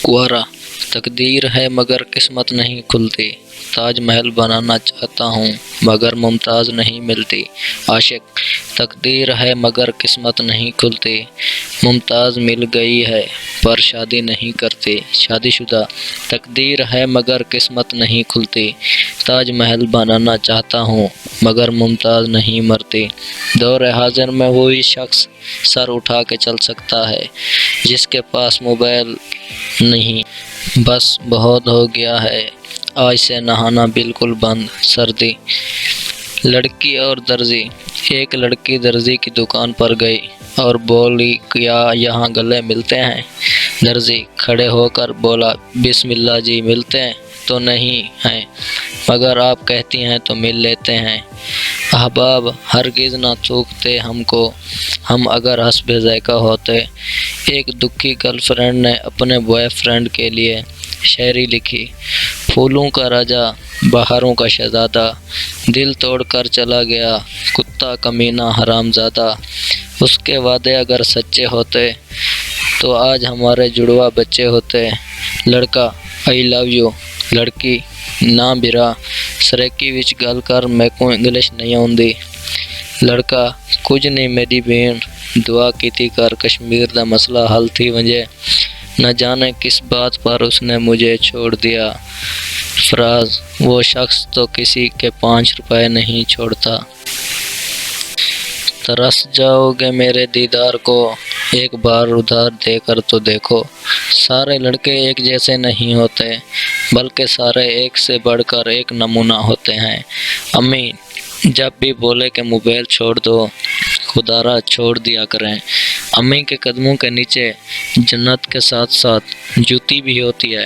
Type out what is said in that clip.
کوارا تقدیر ہے مگر قسمت نہیں کھلتی، تاج محل بنانا چاہتا ہوں مگر ممتاز نہیں ملتی۔ عاشق تقدیر ہے مگر قسمت نہیں کھلتی، ممتاز مل گئی ہے پر شادی نہیں کرتی۔ شادی شدہ تقدیر ہے مگر قسمت نہیں کھلتی، تاج محل بنانا چاہتا ہوں مگر ممتاز نہیں مرتی۔ دور حاضر میں وہی شخص سر اٹھا کے چل سکتا ہے جس کے پاس موبائل نہیں۔ بس بہت ہو گیا ہے آج سے نہانا بالکل بند۔ سردی لڑکی اور درزی۔ ایک لڑکی درزی کی دکان پر گئی اور بولی کیا یہاں گلے ملتے ہیں؟ درزی کھڑے ہو کر بولا بسم اللہ جی، ملتے تو نہیں ہیں مگر آپ کہتی ہیں تو مل لیتے ہیں۔ احباب ہرگز نہ تھوکتے ہم کو، ہم اگر حسب ذائقہ ہوتے۔ ایک دکھی گرل فرینڈ نے اپنے بوائے فرینڈ کے لیے شاعری لکھی۔ پھولوں کا راجا بہاروں کا شہزادہ، دل توڑ کر چلا گیا کتا کمینہ حرام زادہ۔ اس کے وعدے اگر سچے ہوتے تو آج ہمارے جڑوا بچے ہوتے۔ لڑکا آئی لو یو، لڑکی نا برا، سریکی وچ گل کر میں کو انگلش نہیں آندی۔ لڑکا کچھ نہیں میری بہن، دعا کیتی کر کشمیر دا مسئلہ حل تھی ونجے، نہ جانے کس بات پر اس نے مجھے چھوڑ دیا۔ فراز وہ شخص تو کسی کے 5 روپے نہیں چھوڑتا۔ ترس جاؤ گے میرے دیدار کو، ایک بار ادھار دے کر تو دیکھو۔ سارے لڑکے ایک جیسے نہیں ہوتے بلکہ سارے ایک سے بڑھ کر ایک نمونہ ہوتے ہیں۔ امی جب بھی بولے کہ موبائل چھوڑ دو، خدا را چھوڑ دیا کریں۔ امی کے قدموں کے نیچے جنت کے ساتھ ساتھ جوتی بھی ہوتی ہے۔